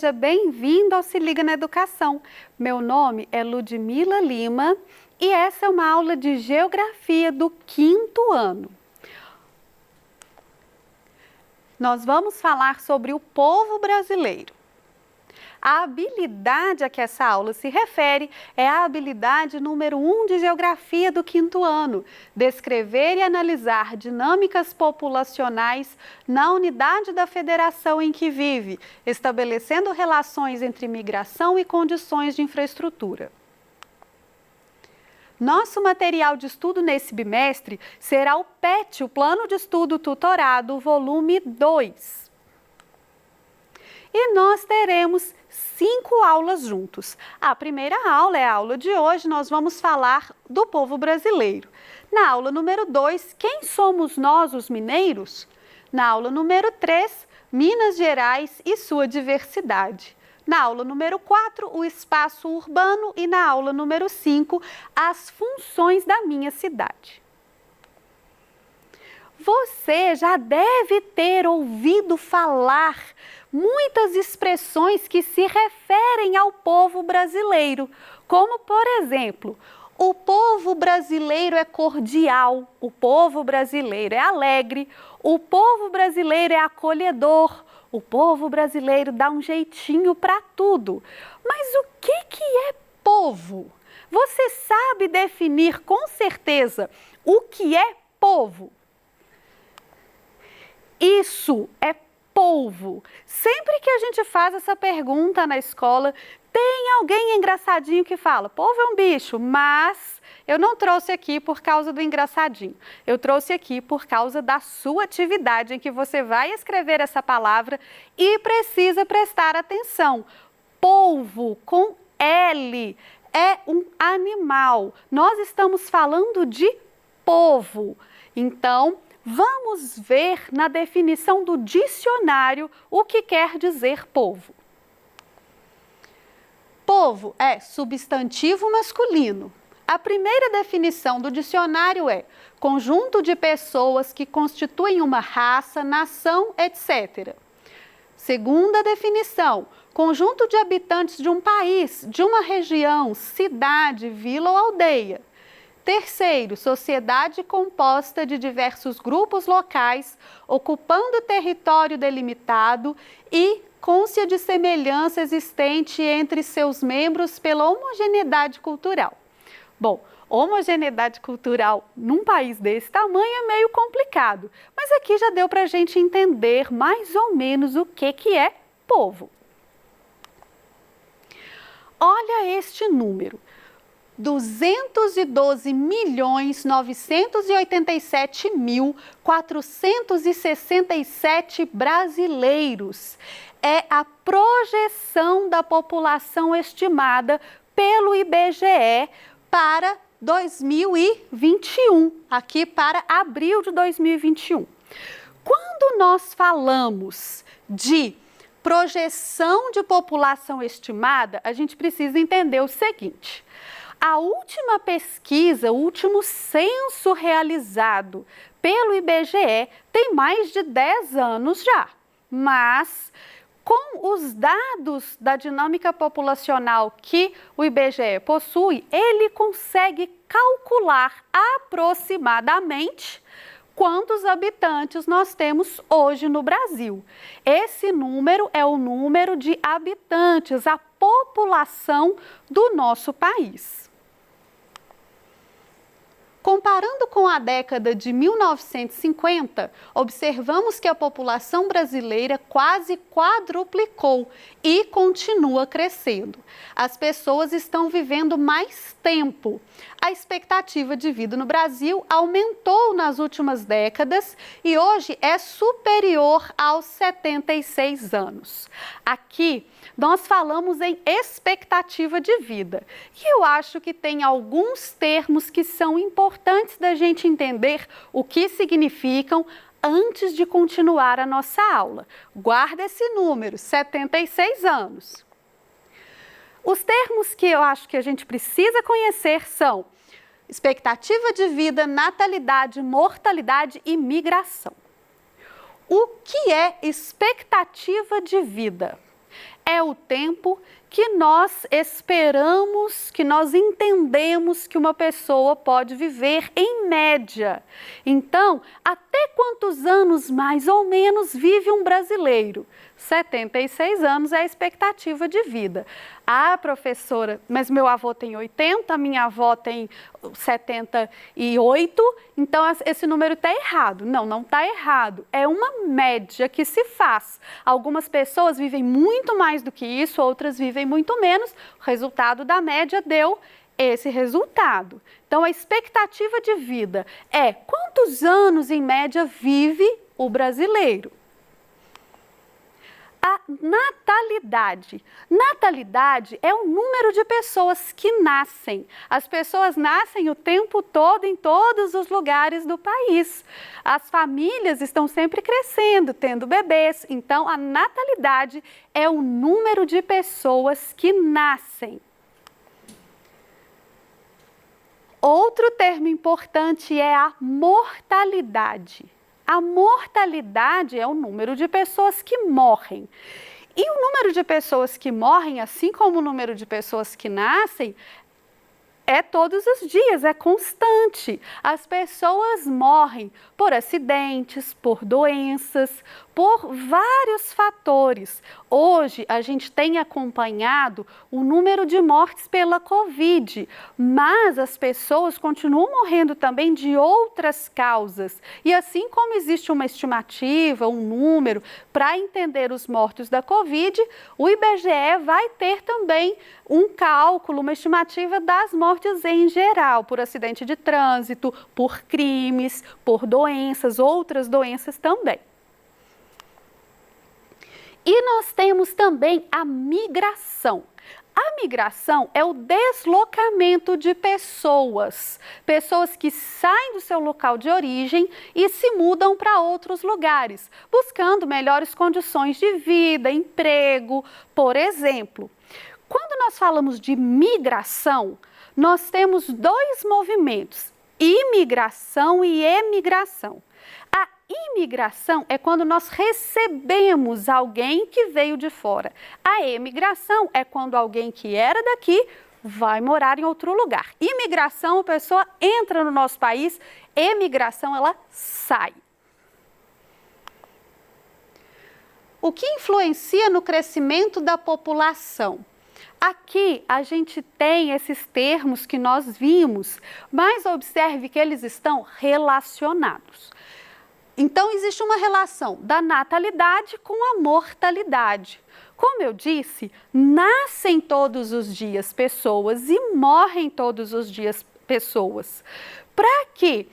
seja bem-vindo ao Se Liga na Educação. Meu nome é Ludmila Lima e essa é uma aula de Geografia do 5º ano. Nós vamos falar sobre o povo brasileiro. A habilidade a que essa aula se refere é a habilidade número 1 de Geografia do 5º ano, descrever e analisar dinâmicas populacionais na unidade da federação em que vive, estabelecendo relações entre migração e condições de infraestrutura. Nosso material de estudo nesse bimestre será o PET, o Plano de Estudo Tutorado, volume 2. E nós teremos 5 aulas juntos. A primeira aula é a aula de hoje, nós vamos falar do povo brasileiro. Na aula número 2, quem somos nós, os mineiros? Na aula número 3, Minas Gerais e sua diversidade. Na aula número 4, o espaço urbano e na aula número 5, as funções da minha cidade. Você já deve ter ouvido falar muitas expressões que se referem ao povo brasileiro, como, por exemplo, o povo brasileiro é cordial, o povo brasileiro é alegre, o povo brasileiro é acolhedor, o povo brasileiro dá um jeitinho para tudo. Mas o que é povo? Você sabe definir com certeza o que é povo? Isso é polvo. Sempre que a gente faz essa pergunta na escola, tem alguém engraçadinho que fala, polvo é um bicho, mas eu não trouxe aqui por causa do engraçadinho. Eu trouxe aqui por causa da sua atividade em que você vai escrever essa palavra e precisa prestar atenção. Polvo com L é um animal. Nós estamos falando de povo. Então, vamos ver na definição do dicionário o que quer dizer povo. Povo é substantivo masculino. A primeira definição do dicionário é conjunto de pessoas que constituem uma raça, nação, etc. Segunda definição, conjunto de habitantes de um país, de uma região, cidade, vila ou aldeia. Terceiro, sociedade composta de diversos grupos locais, ocupando território delimitado e cônscia de semelhança existente entre seus membros pela homogeneidade cultural. Bom, homogeneidade cultural num país desse tamanho é meio complicado, mas aqui já deu para a gente entender mais ou menos o que é povo. Olha este número. 212.987.467 brasileiros. É a projeção da população estimada pelo IBGE para 2021, aqui para abril de 2021. Quando nós falamos de projeção de população estimada, a gente precisa entender o seguinte. A última pesquisa, o último censo realizado pelo IBGE tem mais de 10 anos já, mas com os dados da dinâmica populacional que o IBGE possui, ele consegue calcular aproximadamente quantos habitantes nós temos hoje no Brasil. Esse número é o número de habitantes, a população do nosso país. Comparando com a década de 1950, observamos que a população brasileira quase quadruplicou e continua crescendo. As pessoas estão vivendo mais tempo. A expectativa de vida no Brasil aumentou nas últimas décadas e hoje é superior aos 76 anos. Aqui, nós falamos em expectativa de vida. E eu acho que tem alguns termos que são importantes da gente entender o que significam antes de continuar a nossa aula. Guarda esse número, 76 anos. Os termos que eu acho que a gente precisa conhecer são expectativa de vida, natalidade, mortalidade e migração. O que é expectativa de vida? É o tempo que nós esperamos, que nós entendemos que uma pessoa pode viver em média. Então, até quantos anos mais ou menos vive um brasileiro? 76 anos é a expectativa de vida. Ah, professora, mas meu avô tem 80, minha avó tem 78, então esse número está errado. Não, não está errado. É uma média que se faz. Algumas pessoas vivem muito mais do que isso, outras vivem muito menos. O resultado da média deu esse resultado. Então, a expectativa de vida é quantos anos, em média, vive o brasileiro? A natalidade. Natalidade é o número de pessoas que nascem. As pessoas nascem o tempo todo em todos os lugares do país. As famílias estão sempre crescendo, tendo bebês. Então, a natalidade é o número de pessoas que nascem. Outro termo importante é a mortalidade. A mortalidade é o número de pessoas que morrem. E o número de pessoas que morrem, assim como o número de pessoas que nascem, é todos os dias, é constante. As pessoas morrem por acidentes, por doenças, por vários fatores. Hoje, a gente tem acompanhado o número de mortes pela Covid, mas as pessoas continuam morrendo também de outras causas. E assim como existe uma estimativa, um número, para entender os mortos da Covid, o IBGE vai ter também um cálculo, uma estimativa das mortes em geral, por acidente de trânsito, por crimes, por doenças, outras doenças também. E nós temos também a migração. A migração é o deslocamento de pessoas, pessoas que saem do seu local de origem e se mudam para outros lugares, buscando melhores condições de vida, emprego, por exemplo. Quando nós falamos de migração, nós temos dois movimentos, imigração e emigração. A imigração é quando nós recebemos alguém que veio de fora. A emigração é quando alguém que era daqui vai morar em outro lugar. Imigração, a pessoa entra no nosso país, emigração, ela sai. O que influencia no crescimento da população? Aqui a gente tem esses termos que nós vimos, mas observe que eles estão relacionados. Então, existe uma relação da natalidade com a mortalidade. Como eu disse, nascem todos os dias pessoas e morrem todos os dias pessoas. Para que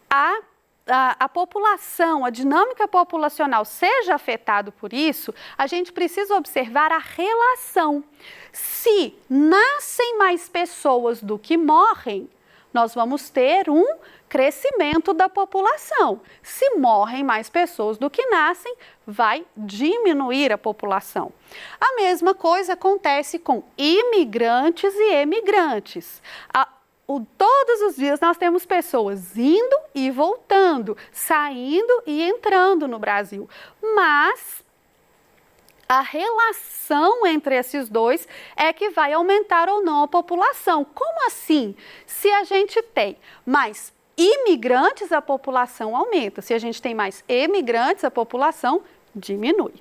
a população, a dinâmica populacional seja afetada por isso, a gente precisa observar a relação. Se nascem mais pessoas do que morrem, nós vamos ter um crescimento da população. Se morrem mais pessoas do que nascem, vai diminuir a população. A mesma coisa acontece com imigrantes e emigrantes. Todos os dias nós temos pessoas indo e voltando, saindo e entrando no Brasil. Mas a relação entre esses dois é que vai aumentar ou não a população. Como assim? Se a gente tem mais imigrantes, a população aumenta. Se a gente tem mais emigrantes, a população diminui.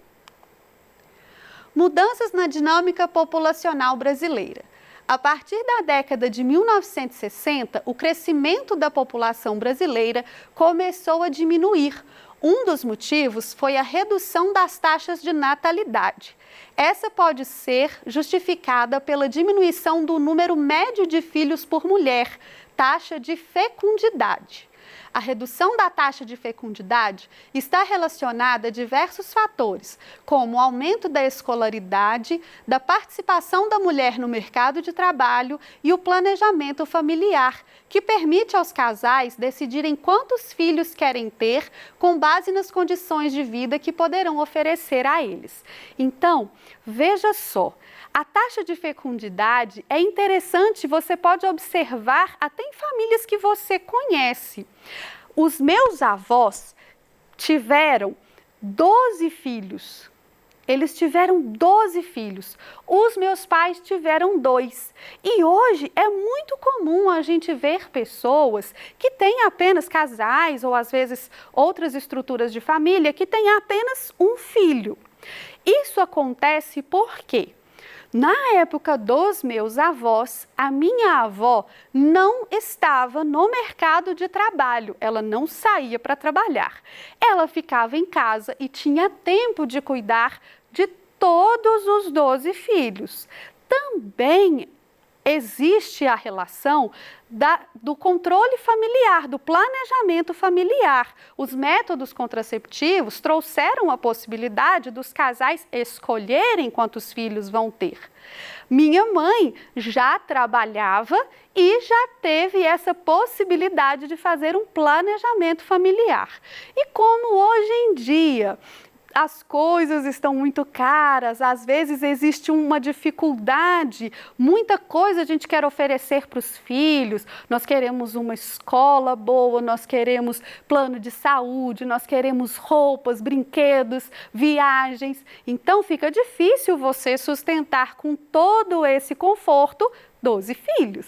Mudanças na dinâmica populacional brasileira. A partir da década de 1960, o crescimento da população brasileira começou a diminuir. Um dos motivos foi a redução das taxas de natalidade. Essa pode ser justificada pela diminuição do número médio de filhos por mulher, taxa de fecundidade. A redução da taxa de fecundidade está relacionada a diversos fatores, como o aumento da escolaridade, da participação da mulher no mercado de trabalho e o planejamento familiar, que permite aos casais decidirem quantos filhos querem ter com base nas condições de vida que poderão oferecer a eles. Então, veja só. A taxa de fecundidade é interessante, você pode observar até em famílias que você conhece. Os meus avós tiveram 12 filhos. Eles tiveram 12 filhos. Os meus pais tiveram 2. E hoje é muito comum a gente ver pessoas que têm apenas casais ou às vezes outras estruturas de família que têm apenas um filho. Isso acontece porque na época dos meus avós, a minha avó não estava no mercado de trabalho, ela não saía para trabalhar. Ela ficava em casa e tinha tempo de cuidar de todos os 12 filhos. Também existe a relação do controle familiar, do planejamento familiar. Os métodos contraceptivos trouxeram a possibilidade dos casais escolherem quantos filhos vão ter. Minha mãe já trabalhava e já teve essa possibilidade de fazer um planejamento familiar. E como hoje em dia as coisas estão muito caras, às vezes existe uma dificuldade, muita coisa a gente quer oferecer para os filhos, nós queremos uma escola boa, nós queremos plano de saúde, nós queremos roupas, brinquedos, viagens, então fica difícil você sustentar com todo esse conforto 12 filhos.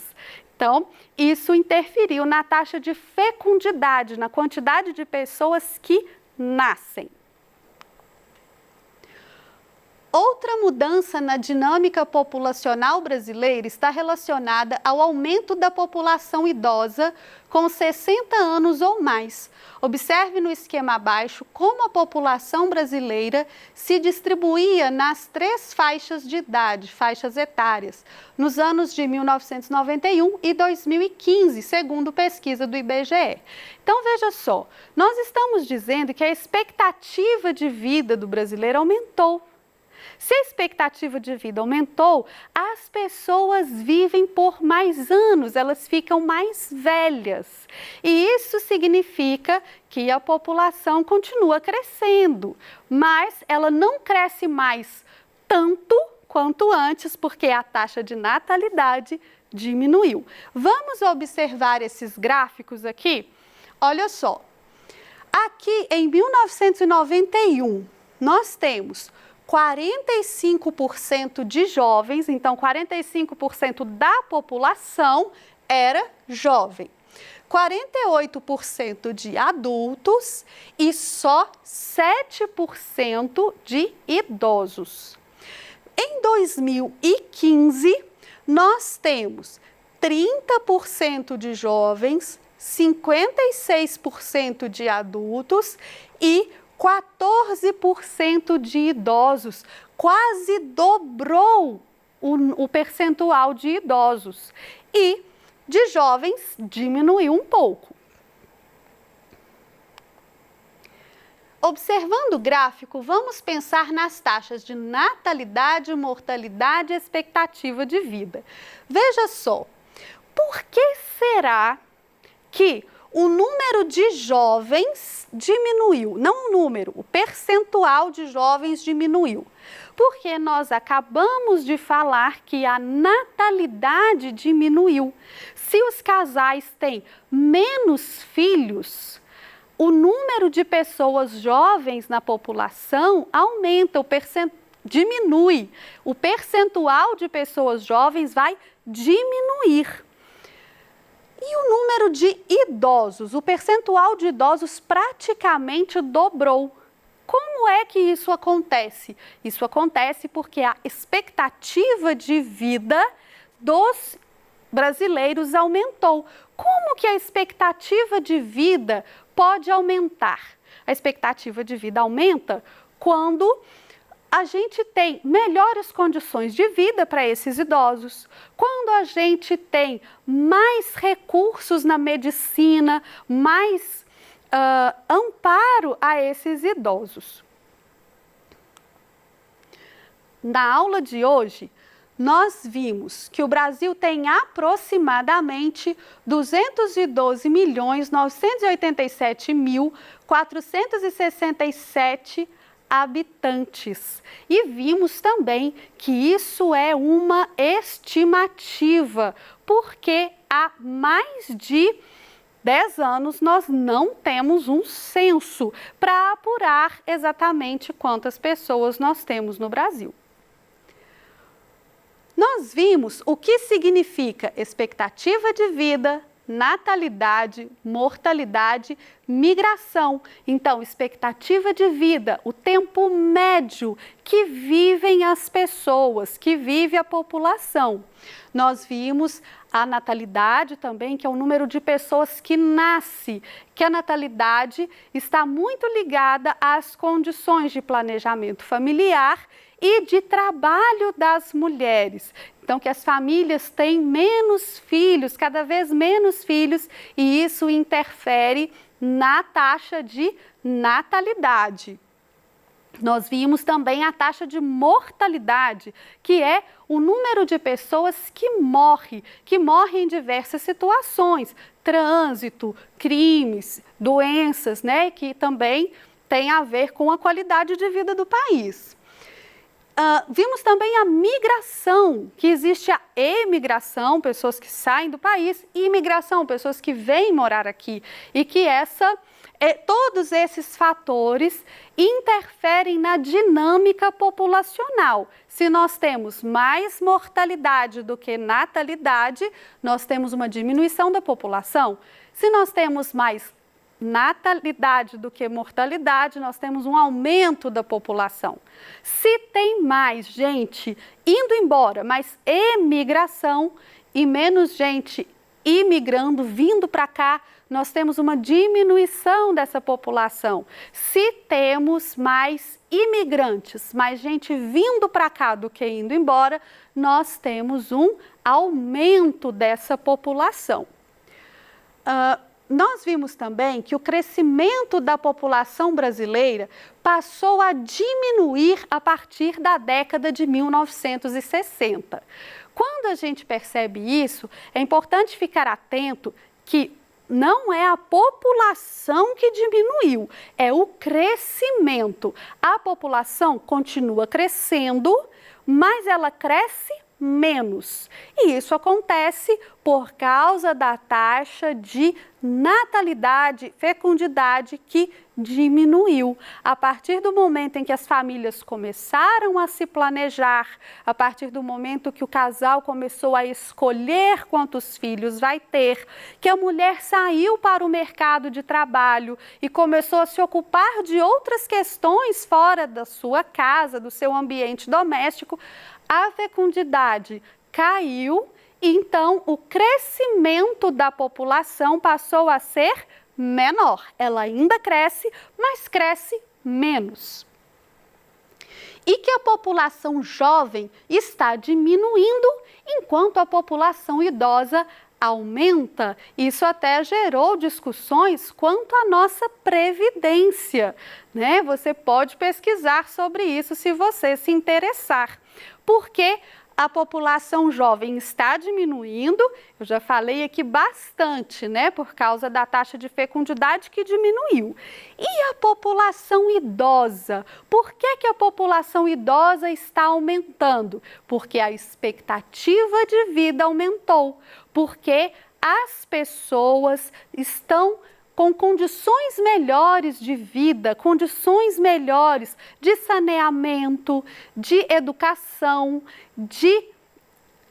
Então, isso interferiu na taxa de fecundidade, na quantidade de pessoas que nascem. Outra mudança na dinâmica populacional brasileira está relacionada ao aumento da população idosa com 60 anos ou mais. Observe no esquema abaixo como a população brasileira se distribuía nas 3 faixas de idade, faixas etárias, nos anos de 1991 e 2015, segundo pesquisa do IBGE. Então, veja só, nós estamos dizendo que a expectativa de vida do brasileiro aumentou. Se a expectativa de vida aumentou, as pessoas vivem por mais anos, elas ficam mais velhas. E isso significa que a população continua crescendo, mas ela não cresce mais tanto quanto antes, porque a taxa de natalidade diminuiu. Vamos observar esses gráficos aqui? Olha só, aqui em 1991, nós temos 45% de jovens, então 45% da população era jovem, 48% de adultos e só 7% de idosos. Em 2015, nós temos 30% de jovens, 56% de adultos e 14% de idosos, quase dobrou o percentual de idosos. E de jovens diminuiu um pouco. Observando o gráfico, vamos pensar nas taxas de natalidade, mortalidade e expectativa de vida. Veja só, por que será que o número de jovens diminuiu? Não o número, o percentual de jovens diminuiu. Porque nós acabamos de falar que a natalidade diminuiu. Se os casais têm menos filhos, o número de pessoas jovens na população aumenta, diminui. O percentual de pessoas jovens vai diminuir. E o número de idosos, o percentual de idosos praticamente dobrou. Como é que isso acontece? Isso acontece porque a expectativa de vida dos brasileiros aumentou. Como que a expectativa de vida pode aumentar? A expectativa de vida aumenta quando a gente tem melhores condições de vida para esses idosos, quando a gente tem mais recursos na medicina, mais amparo a esses idosos. Na aula de hoje, nós vimos que o Brasil tem aproximadamente 212.987.467 habitantes. E vimos também que isso é uma estimativa, porque há mais de 10 anos nós não temos um censo para apurar exatamente quantas pessoas nós temos no Brasil. Nós vimos o que significa expectativa de vida, natalidade, mortalidade, migração. Então, expectativa de vida, o tempo médio que vivem as pessoas, que vive a população. Nós vimos a natalidade também, que é o número de pessoas que nasce, que a natalidade está muito ligada às condições de planejamento familiar e de trabalho das mulheres. Então, que as famílias têm menos filhos, cada vez menos filhos, e isso interfere na taxa de natalidade. Nós vimos também a taxa de mortalidade, que é o número de pessoas que morrem em diversas situações, trânsito, crimes, doenças, né, que também tem a ver com a qualidade de vida do país. Vimos também a migração, que existe a emigração, pessoas que saem do país, e imigração, pessoas que vêm morar aqui, e que todos esses fatores interferem na dinâmica populacional. Se nós temos mais mortalidade do que natalidade, nós temos uma diminuição da população. Se nós temos mais natalidade do que mortalidade, nós temos um aumento da população. Se tem mais gente indo embora, mais emigração e menos gente imigrando, vindo para cá, nós temos uma diminuição dessa população. Se temos mais imigrantes, mais gente vindo para cá do que indo embora, nós temos um aumento dessa população. Nós vimos também que o crescimento da população brasileira passou a diminuir a partir da década de 1960. Quando a gente percebe isso, é importante ficar atento que não é a população que diminuiu, é o crescimento. A população continua crescendo, mas ela cresce menos. E isso acontece por causa da taxa de natalidade, fecundidade que diminuiu. A partir do momento em que as famílias começaram a se planejar, a partir do momento que o casal começou a escolher quantos filhos vai ter, que a mulher saiu para o mercado de trabalho e começou a se ocupar de outras questões fora da sua casa, do seu ambiente doméstico, a fecundidade caiu, então o crescimento da população passou a ser menor. Ela ainda cresce, mas cresce menos. E que a população jovem está diminuindo, enquanto a população idosa aumenta. Isso até gerou discussões quanto à nossa previdência, né? Você pode pesquisar sobre isso se você se interessar. Porque a população jovem está diminuindo, eu já falei aqui bastante, né, por causa da taxa de fecundidade que diminuiu. E a população idosa? Por que a população idosa está aumentando? Porque a expectativa de vida aumentou, porque as pessoas estão com condições melhores de vida, condições melhores de saneamento, de educação, de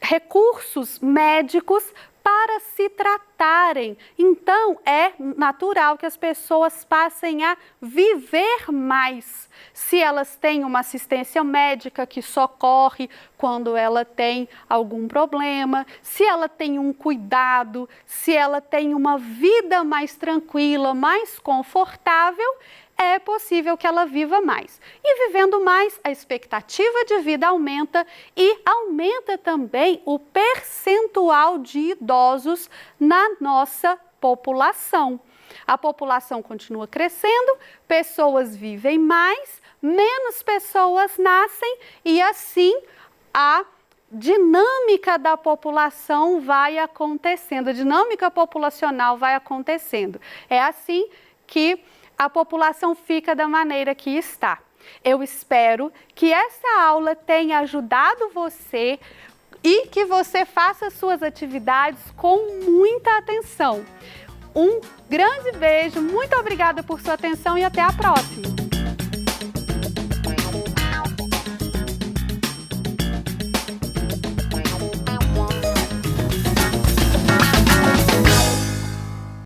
recursos médicos para se tratarem. Então, é natural que as pessoas passem a viver mais. Se elas têm uma assistência médica que socorre quando ela tem algum problema, se ela tem um cuidado, se ela tem uma vida mais tranquila, mais confortável, é possível que ela viva mais. E vivendo mais, a expectativa de vida aumenta e aumenta também o percentual de idosos na nossa população. A população continua crescendo, pessoas vivem mais, menos pessoas nascem e assim a dinâmica da população vai acontecendo, a dinâmica populacional vai acontecendo. É assim que a população fica da maneira que está. Eu espero que essa aula tenha ajudado você e que você faça suas atividades com muita atenção. Um grande beijo, muito obrigada por sua atenção e até a próxima!